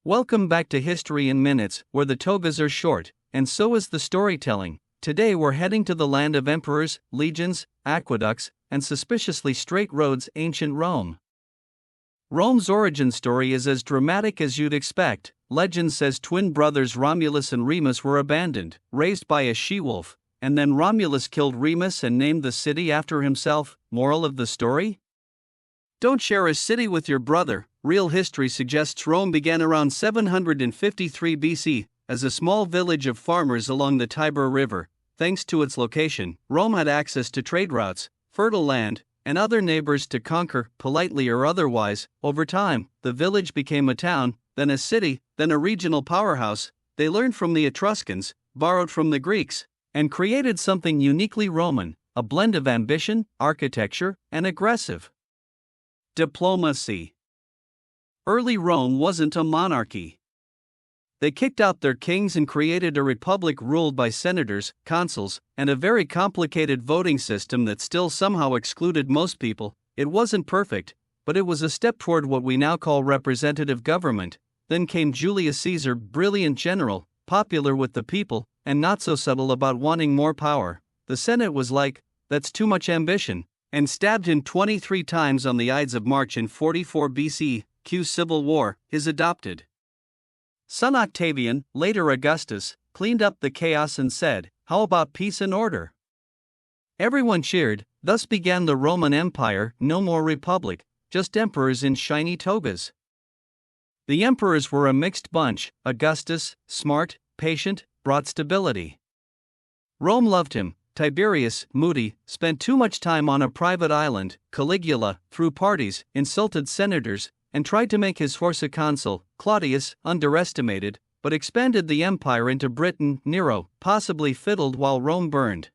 Welcome back to History in Minutes, where the togas are short, and so is the storytelling. Today we're heading to the land of emperors, legions, aqueducts, and suspiciously straight roads, ancient Rome. Rome's origin story is as dramatic as you'd expect. Legend says twin brothers Romulus and Remus were abandoned, raised by a she-wolf, and then Romulus killed Remus and named the city after himself. Moral of the story? Don't share a city with your brother. Real history suggests Rome began around 753 BC, as a small village of farmers along the Tiber River. Thanks to its location, Rome had access to trade routes, fertile land, and other neighbors to conquer, politely or otherwise. Over time, the village became a town, then a city, then a regional powerhouse. They learned from the Etruscans, borrowed from the Greeks, and created something uniquely Roman, a blend of ambition, architecture, and aggressive diplomacy. Early Rome wasn't a monarchy. They kicked out their kings and created a republic ruled by senators, consuls, and a very complicated voting system that still somehow excluded most people. It wasn't perfect, but it was a step toward what we now call representative government. Then came Julius Caesar, brilliant general, popular with the people, and not so subtle about wanting more power. The Senate was like, "That's too much ambition," and stabbed him 23 times on the Ides of March in 44 BC. Cue Civil War. His adopted son Octavian, later Augustus, cleaned up the chaos and said, "How about peace and order?" Everyone cheered. Thus began the Roman Empire. No more republic, just emperors in shiny togas. The emperors were a mixed bunch. Augustus, smart, patient, brought stability. Rome loved him. Tiberius, moody, spent too much time on a private island. Caligula, threw parties, insulted senators, and tried to make his horse a consul. Claudius, underestimated, but expanded the empire into Britain. Nero, possibly fiddled while Rome burned.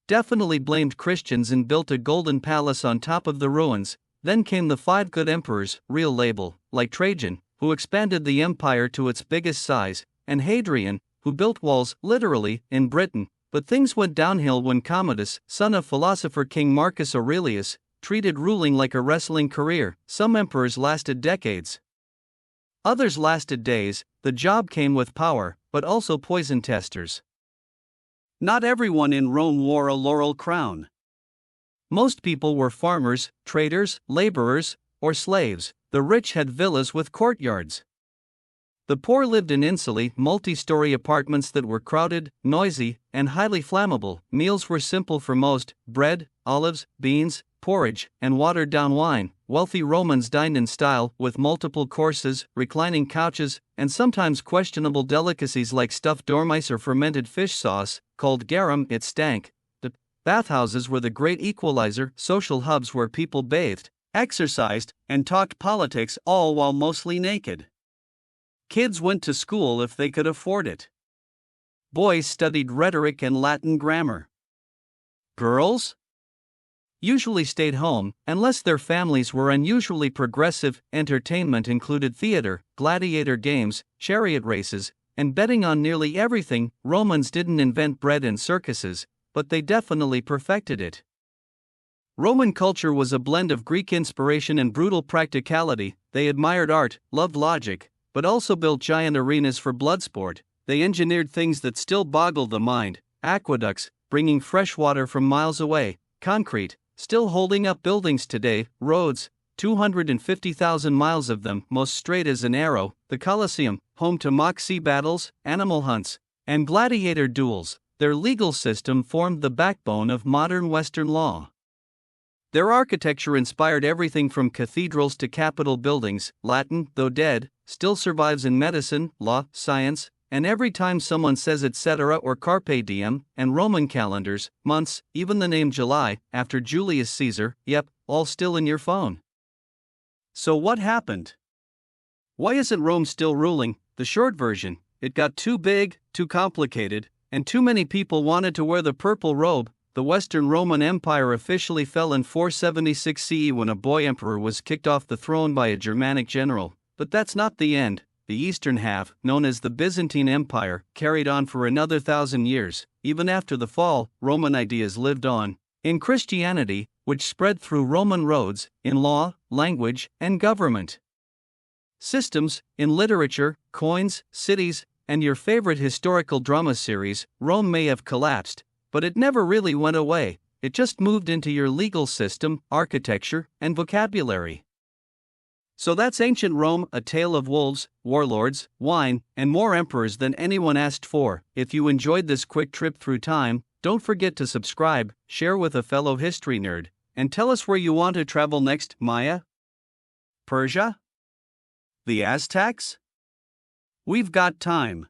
Definitely blamed Christians and built a golden palace on top of the ruins. Then came the 5 good emperors, real label, like Trajan, who expanded the empire to its biggest size, and Hadrian, who built walls, literally, in Britain. But things went downhill when Commodus, son of philosopher King Marcus Aurelius, treated ruling like a wrestling career. Some emperors lasted decades. Others lasted days. The job came with power, but also poison testers. Not everyone in Rome wore a laurel crown. Most people were farmers, traders, laborers, or slaves. The rich had villas with courtyards. The poor lived in insulae, multi-story apartments that were crowded, noisy, and highly flammable. Meals were simple for most: bread, olives, beans, porridge, and watered-down wine. Wealthy Romans dined in style, with multiple courses, reclining couches, and sometimes questionable delicacies like stuffed dormice or fermented fish sauce, called garum. It stank. The bathhouses were the great equalizer, social hubs where people bathed, exercised, and talked politics, all while mostly naked. Kids went to school if they could afford it. Boys studied rhetoric and Latin grammar. Girls usually stayed home, unless their families were unusually progressive. Entertainment included theater, gladiator games, chariot races, and betting on nearly everything. Romans didn't invent bread and circuses, but they definitely perfected it. Roman culture was a blend of Greek inspiration and brutal practicality. They admired art, loved logic, but also built giant arenas for bloodsport. They engineered things that still boggle the mind: aqueducts, bringing fresh water from miles away; concrete, still holding up buildings today; roads, 250,000 miles of them, most straight as an arrow; the Colosseum, home to mock sea battles, animal hunts, and gladiator duels. Their legal system formed the backbone of modern Western law. Their architecture inspired everything from cathedrals to Capitol buildings. Latin, though dead, still survives in medicine, law, science, and every time someone says etc. or carpe diem. And Roman calendars, months, even the name July, after Julius Caesar, yep, all still in your phone. So what happened? Why isn't Rome still ruling? The short version: it got too big, too complicated, and too many people wanted to wear the purple robe. The Western Roman Empire officially fell in 476 CE when a boy emperor was kicked off the throne by a Germanic general. But that's not the end. The eastern half, known as the Byzantine Empire, carried on for another 1,000 years. Even after the fall, Roman ideas lived on in Christianity, which spread through Roman roads, in law, language, and government. systems, in literature, coins, cities, and your favorite historical drama series, Rome may have collapsed, but it never really went away, it just moved into your legal system, architecture, and vocabulary. So that's ancient Rome, a tale of wolves, warlords, wine, and more emperors than anyone asked for. If you enjoyed this quick trip through time, don't forget to subscribe, share with a fellow history nerd, and tell us where you want to travel next. Maya? Persia? The Aztecs? We've got time.